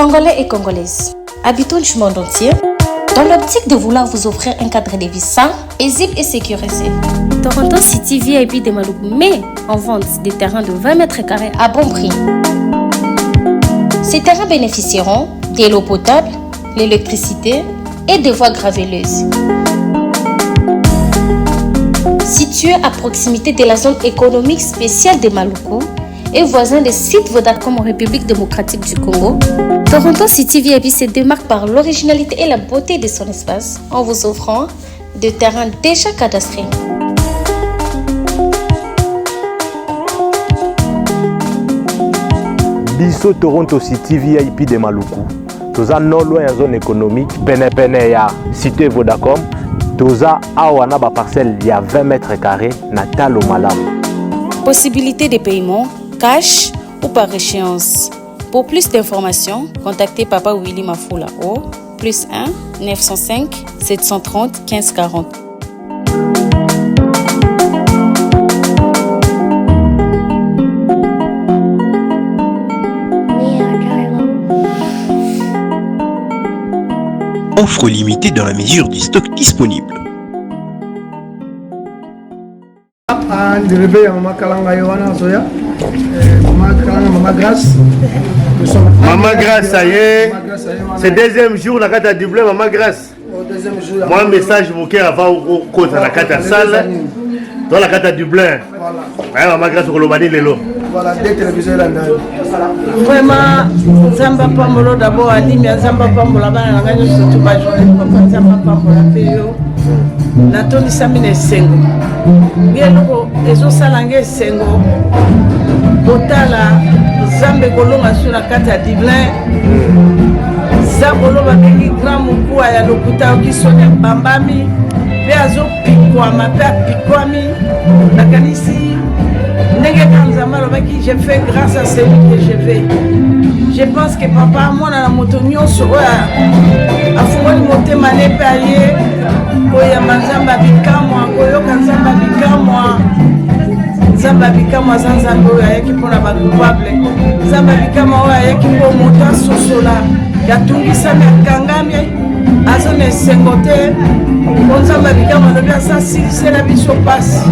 Congolais et Congolaises, habitants du monde entier, dans l'optique de vouloir vous offrir un cadre de vie sain, paisible et sécurisé, Toronto City VIP de Maluku met en vente des terrains de 20 mètres carrés à bon prix. Ces terrains bénéficieront de l'eau potable, l'électricité et des voies gravelleuses. Situé à proximité de la zone économique spéciale de Maluku et voisin des sites Vodacom en République démocratique du Congo, Toronto City VIP se démarque par l'originalité et la beauté de son espace en vous offrant des terrains déjà cadastrés. Biso Toronto City VIP de Maluku. Toza non loin en zone économique, pene ya cité Vodacom. Toza awana ba parcelle il y a 20 mètres carrés na talo malamu. Possibilité de paiement, cash ou par échéance. Pour plus d'informations, contactez Papa Willy Mafoula au +1 905 730 15 40. Offre limitée dans la mesure du stock disponible. Maman Grâce, ça y est. C'est deuxième jour la carte à Dublin, Maman Grâce. Moi, un message vous avant au côté la carte à salle. Dans la carte à Dublin. Maman Grâce au Colomani Lelo. Voilà, des téléviseurs là. Vraiment, Zamba Pamolo d'abord a dit, mais Zamba Pamolo là-bas, on a gagné surtout ma journée. Papa Zamba Pamolo Péyo. Natoni Samine Sengo. Bien, les autres salangés Sengo. Botala, Zambe Koloma sur la carte à Dublin. Zambolo Babeki Grand Moukou à Yalokuta qui sonne Bambami. Péazo Pikwama, Père Pikwami. La Kanisi. J'ai fait grâce à celui que je fais. Je pense que papa, moi, dans la moto, nous sommes à fond de monter ma népayé. Oya Manzamba Bikamwa, Oyoka Nzamba Bikamwa. Nzamba Bikamwa, Zanzamba Oyaki pour la coupable. Nzamba Bikamwa Oyaki pour monter à Sosola. Yatungi Sami Kangami, Azone Sengote. Nzamba Bikamwa, le bien ça, c'est la biso passe.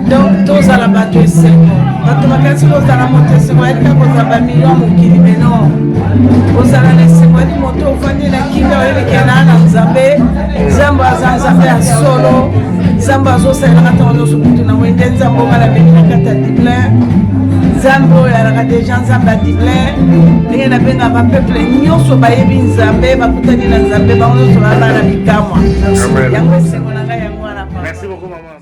Donc, tous à la bateau, c'est bon. Quand on va casser aux à la moto, c'est vrai que vous avez un million de kilomètres, mais non. Vous allez laisser moi du moto, vous allez la kilomètres, qui est là, Zambé, Zamba, Zambé à solo, Zamba, Zosa, et la raton, sur tout le monde, Zambo, à la bénédiction, à Dublin, Zambo, à la déjà, Zamba, Dublin, il y a un peuple, nous sommes à Zambé, va coûter la Zambé, on est sur la Bicama. Merci beaucoup, maman.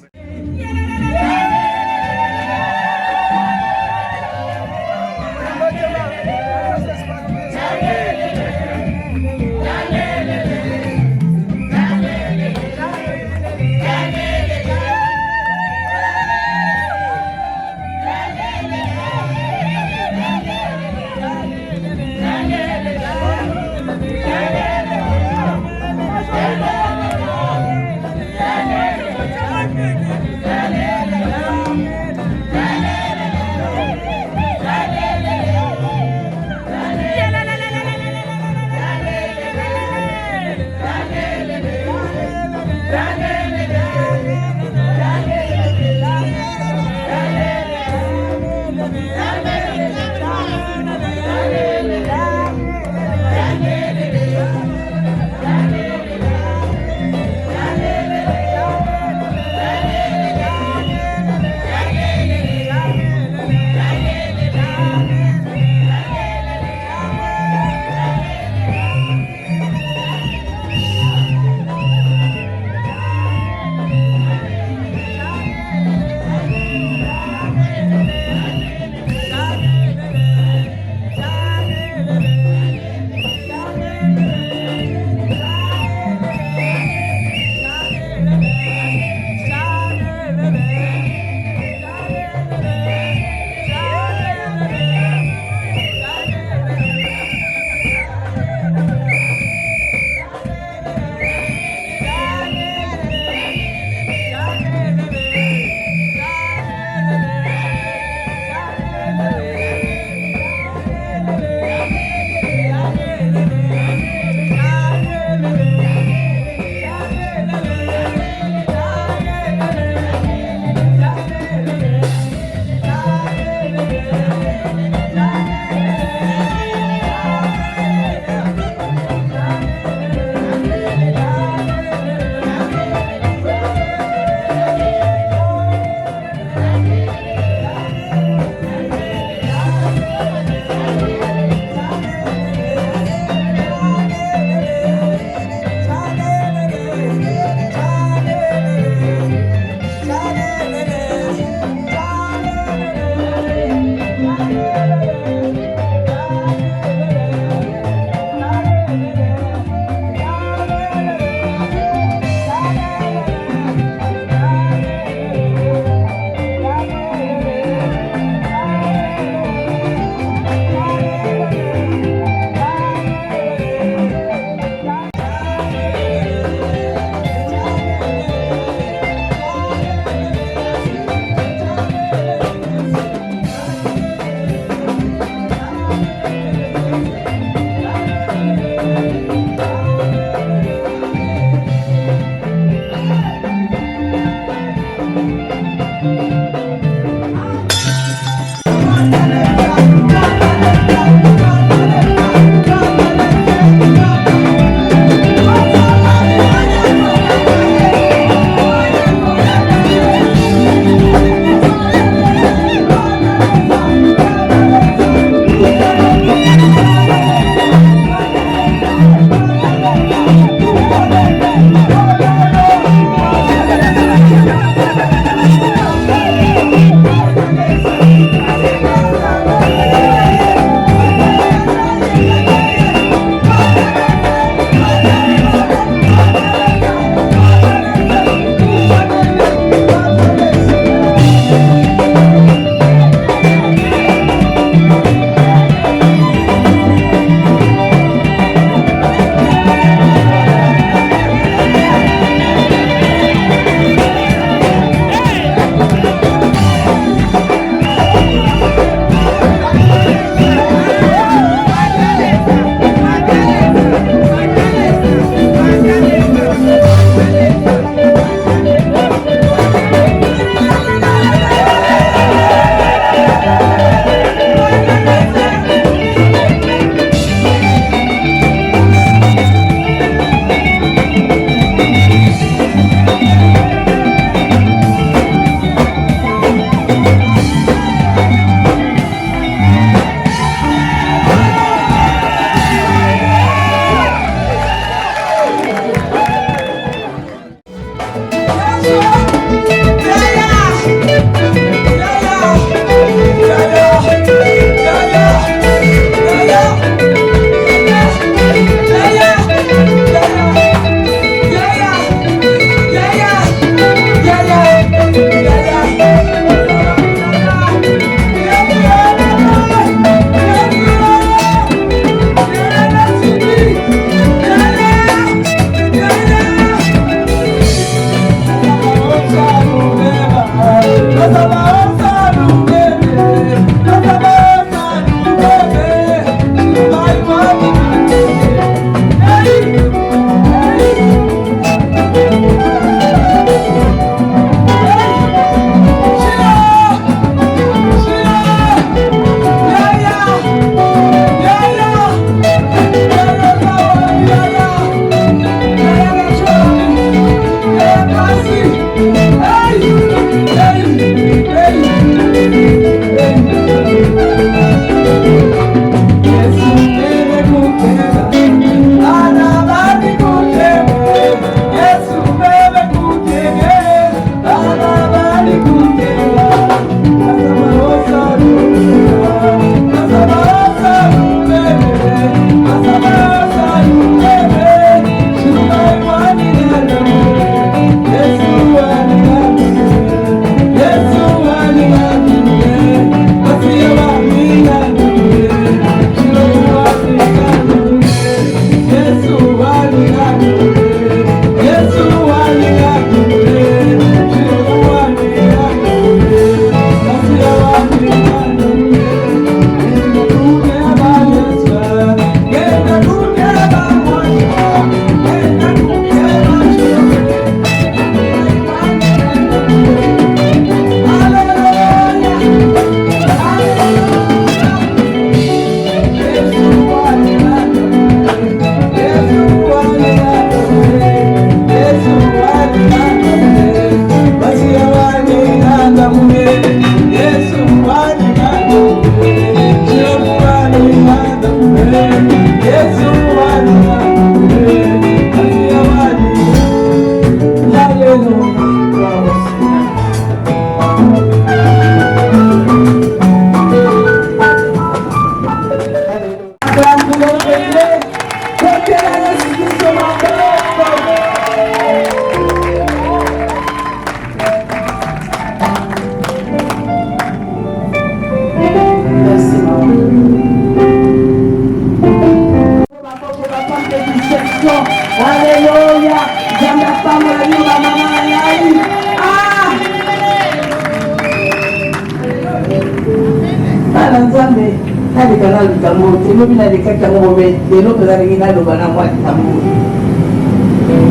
Nzambe naleka naluka ngo te lobi nalekaka ngo me lelo mpenza ndenge naloba na mwa likambo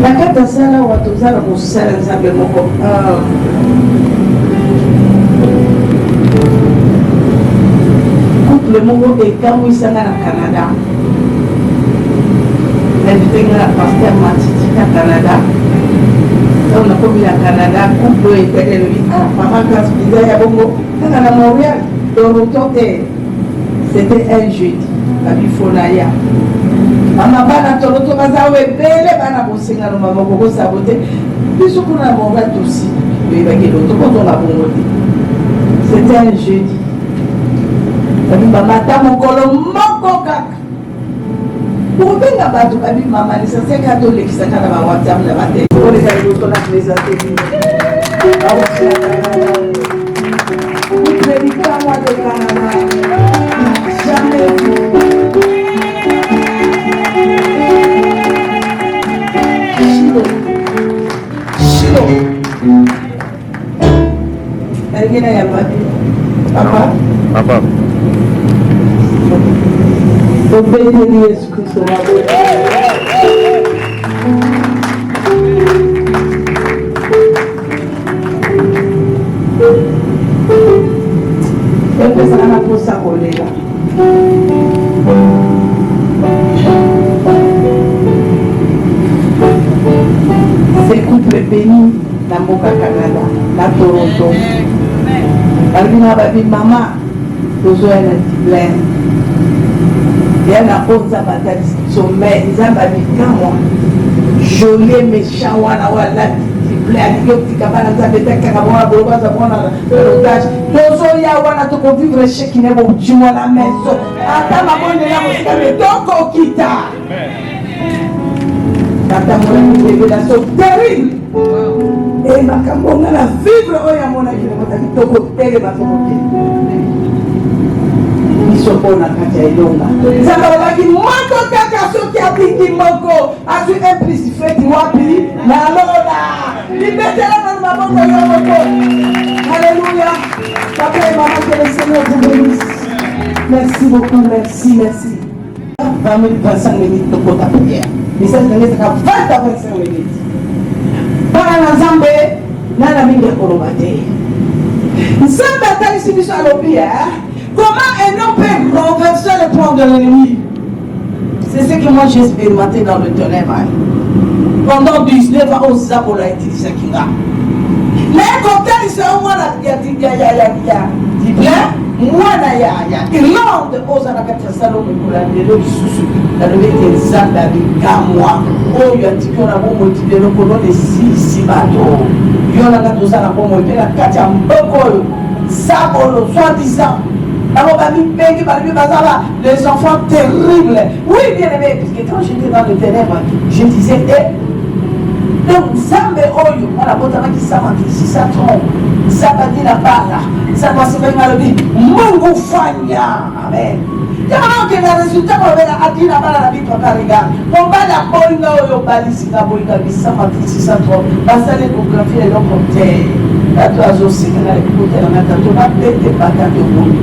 na kati ya sala awa tozala kosala Nzambe moko couple moko ekamwisanga na Canada navitenga na Pasteur Matiti na Canada on a commis à Canada, couple et tel lui, maman grâce bizarre à Bongo, à Montréal, Toronto, c'était un jeudi, à Bifonaya. Maman bana Toronto, Mazawe, belle, bana Bossinga, maman Bogo saboté, puis ce qu'on a Montréal aussi, mais il va y avoir c'était un jeudi. Maman, t'as mon colon, mon coca. Pour bien la bateau, maman, c'est catholique, c'est quand même WhatsApp la bataille. Pour les amis, on a présenté. Vous prédicez à moi de Canada. Jamais vu. Chilo. Elle vient à papa. Papa. Obéissez Jésus Christ. C'est couple béni dans Moka Canada, dans Toronto. Maman, besoin d'un plein. Il y a une autre discussion, mais ils ont dit moi, joli méchant, wana wala plaît, il y a un peu de ya wana to vivre chez qui n'est pas du à la maison. Attends, ma bonne là, mais donc kita. Attends, mon révélation terrible. Et ma cambona la vivre au ya mon avis, ma toko tele ma toko. Isopona kati ya ilonga zabalaki moko kaka soki abiki moko azu implicifé di wapi na lola libetela na maboko yo moko. Alléluia. Papa et maman, que le Seigneur vous bénisse. Merci beaucoup, merci. 25 minutes de ta prière. Mais ça, c'est 20 à 25 minutes. Para na Zambé, nana mingi kolobate. Zambé atali sibiso alobi, comment un homme peut renverser le plan de l'ennemi? C'est ce que moi j'ai expérimenté dans le ténèbre. Pendant 19 ans, au Zabola et Tisakina. Mais quand il se rend à Irlande, aux Anakatasalo, le sous la levée des Zambari, Gamwa, oh, il y a dit qu'on a bon motivé le colon de 6 bateaux. Il y en a tous à la bombe, il y a 4 ans, Sabolo, soi-disant. Les enfants terribles. Oui, bien aimé, parce que quand j'étais dans le ténèbre, je disais, donc Zambé Oyo, on a besoin qui s'amantit, si ça trompe, ça va dire la balle, ça va se faire mal au dit, Mungu Fanya, amen. Il y a un résultat qu'on a dit la balle à la vie pour Kariga. On va la boïna Oyo, Balisi, la boïna, qui s'amantit, si ça trompe, parce que les photographies, les longs côtés, la toise aussi, la côté, la matin, on a peut-être des patates de boule.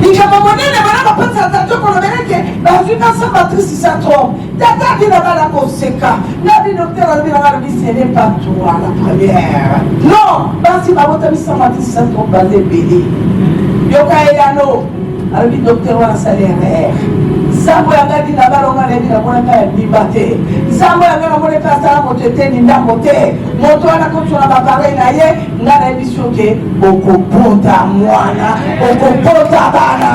Il y a un moment donné, on va penser à ta tour qu'on a bien que dans une matrice, si ça trompe, tata qui n'a pas la conséquence. La vie docteur a dit ce n'est pas toi la première. Non, parce que ma matrice, si ça trompe, basé béni. Yoka et Yano, la vie docteur a un salaire. Sambo yanga di na balonga na di na mona ka libate. Sambo yanga na mona ka sala motete ni ndamote. Moto ana kotsona ba pare na ye ngana emission ke okopota mwana, okopota bana.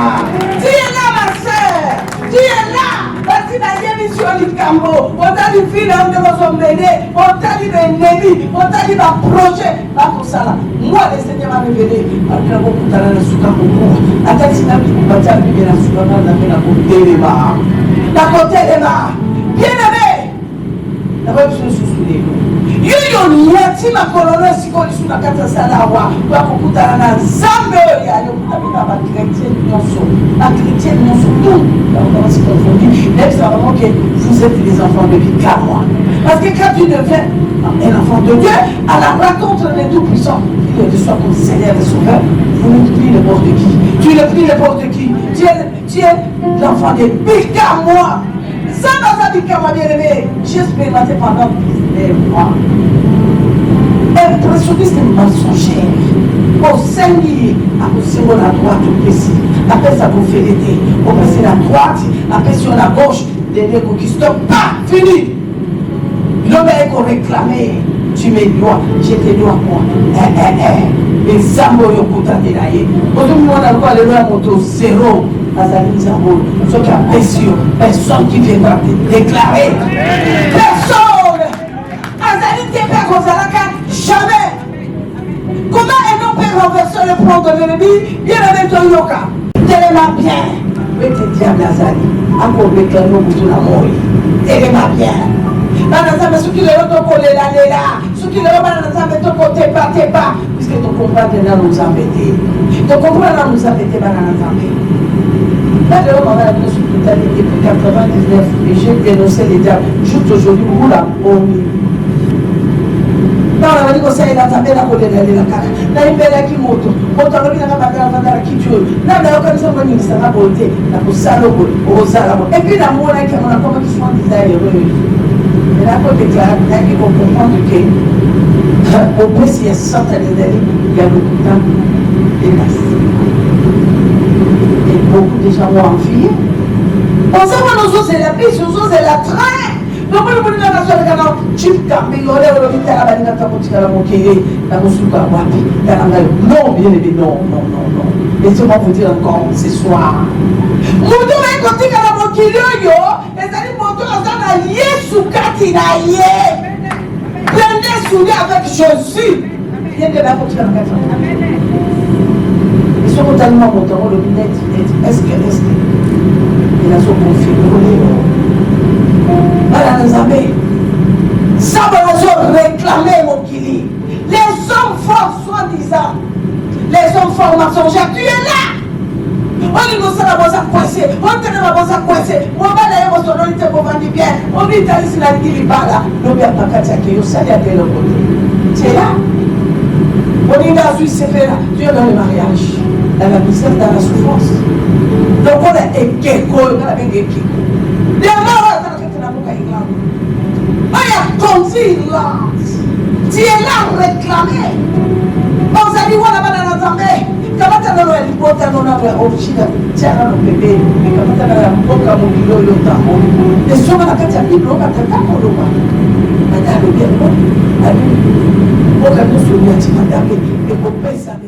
Tina ma sœur, tu es là. Parce que na émission likambo, on t'a dit fille on devait s'emmener, on t'a dit l'ennemi, on t'a dit ba projet, ba pour ça. Moi le Seigneur m'a révélé, après beaucoup de temps na suka beaucoup. Atati na kupatia bibi na suka na mena côté la côté de là, bien aimé. La même chose sous les Yo yati ma colonne si qu'on sous la carte salawa, pour kukuta na Zambé ya yo kutabita ba chrétien nyonso, ba chrétien nyonso tout. Là on va se confondre. Même ça vraiment que vous êtes des enfants de vie comme moi. Parce que quand tu deviens un enfant de Dieu, à la rencontre des Tout-Puissants, il te soit comme Seigneur et Sauveur, vous ne priez n'importe qui. Tu ne pries n'importe qui. Tu es l'enfant de Bika-moi. Ça dans sa Bika-moi bien-aimé. J'ai expérimenté pendant 19 mois. Impressionniste et mensongère. Au Seigneur, à vous la droite au précis. Après ça vous fait l'aider. Au passer la droite, après sur la gauche, les négos qui stoppent. Pas fini. L'homme est qu'on réclamait. Tu me dois, je te dois moi. Les amours au bout de l'aïe. Aujourd'hui, on a le droit de le moto zéro. Azali Zambo, ce qui a personne qui viendra te déclarer. Personne. Azali Tepé Kozalaka, jamais. Comment un homme peut renverser le plan de l'ennemi? Bien avec Toyoka. Tellement bien. Mais tu diable Azali. Encore déclaré au bout de la mort. Tellement bien. Banazambe, ce qui le retourne là, ce qui le retourne te pas, puisque ton combat nous embêter. Ton combat nous embêter, Banazambe. Là, on va la hospitalité depuis 99 et j'ai dénoncé les diables. Juste aujourd'hui, vous la bonne. Non, on va dire que c'est la table à côté de la carte. Là, il fait la qui moto. Moto, on va dire que la qui tue. Là, on va dire que c'est la beauté. La poussale au salon. Et puis, la monnaie qui a comment ils sont des heureux. Et là, on déclare, là, il faut comprendre que au moins, s'il y a centaines d'années, il y a beaucoup de temps et et beaucoup de gens ont envie. On sait que nous autres, c'est la piste, nous autres, c'est la train. Donc, nous avons dit que nous avons dit que nous avons dit que nous avons dit que nous avons dit non, bien aimé, non. Laissez-moi vous dire encore ce soir. Nous devons dire que nous avons dit que nous avons dit que nous avons dit prenez souliers avec Jésus. Viens de la continuer en 4 ans. Ils sont totalement montants, le net, est-ce que il a son conflit. Voilà, nous avons ça va réclamer mon kili. Les hommes forts, soi-disant, les hommes forts mensongers, tu es là. On dit que ça va coincer, on dit que ça va coincer, on va aller au salon, on va dire bien, on dit que c'est la guille là, on va pas casser qui est salé à tel côté. Tu es là. On dit que la Suisse c'est fait là, tu es dans le mariage, dans la misère, dans la souffrance. Donc on a un kéko, on a un kéko. Les morts, on a conduit là. Tu es là réclamé. On s'est dit, on a pas d'entendre. Comment tu as le pot à nos origines? Tu as un bébé, mais comment tu as le pot à mon kilo et le temps? Les hommes à la carte à Bible, on va te faire pour le roi. Madame, le bien, on va nous souvenir de madame et pour payer sa mère.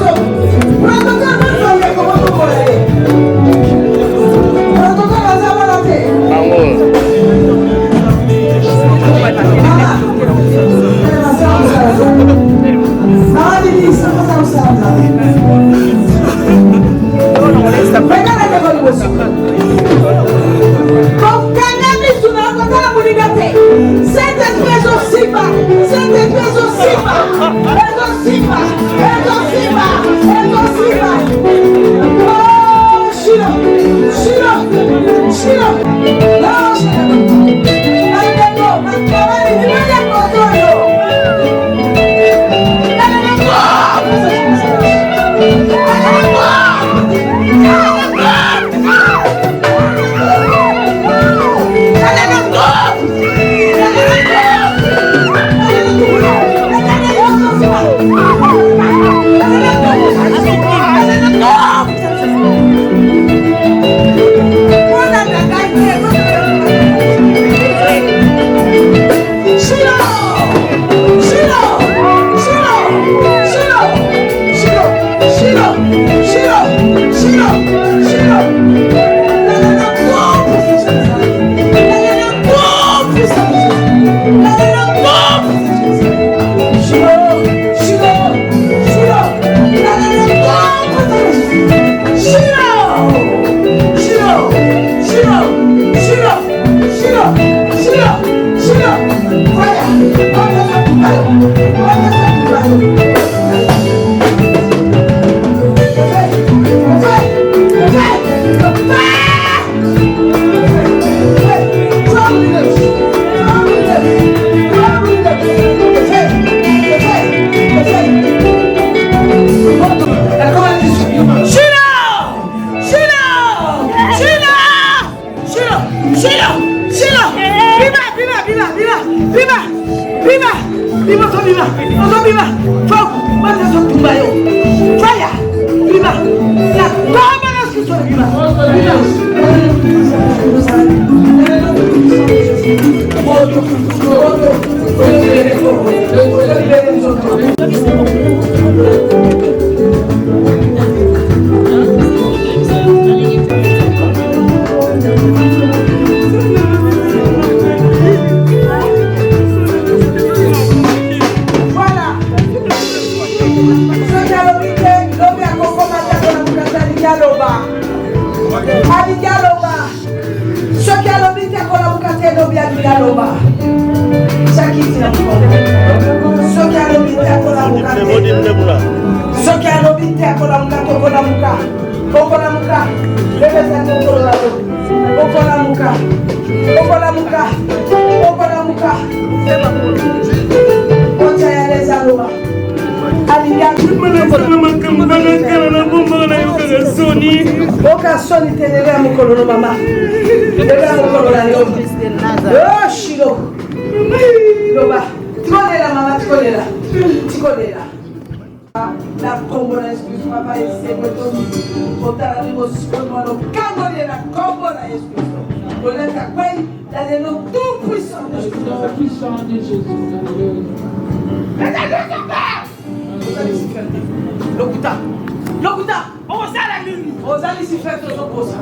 Vous Viva! Viva! Viva, to viva! Ozo viva! Fogo! Manda zo tumba yo! Fire! Viva! La toma na sua viva! Viva! Soni tenere mukolo no mama. Tenere mukolo la yo. Oh shiro. Loba. Tikolela mama tikolela. Tikolela. La Congola excuse papa et c'est votre otara ni mosikono no Congola Congola excuse. Boleta kwai la le nom tout puissant de Jésus. Puissant de Jésus. Lokuta. Lokuta. Okosala nini? Ozali si fait ozokosa.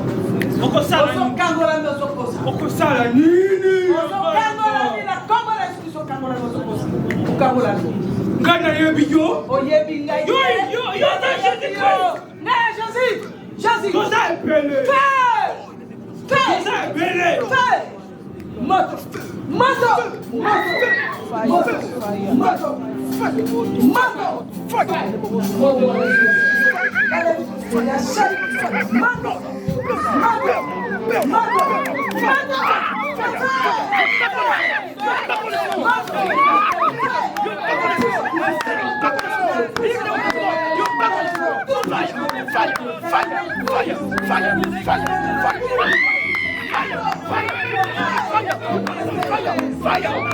Okosala nini? Ozokangola ozokosa. Okosala nini? Ozokangola ni la Congola excuse okangola ozokosa. Okangola nini? Ngana yebi yo? Oyebi ngai. Yo Jésus Christ. Mais Jésus. Kosa epele. Fais. Kosa epele. Fais. Moto. Fire!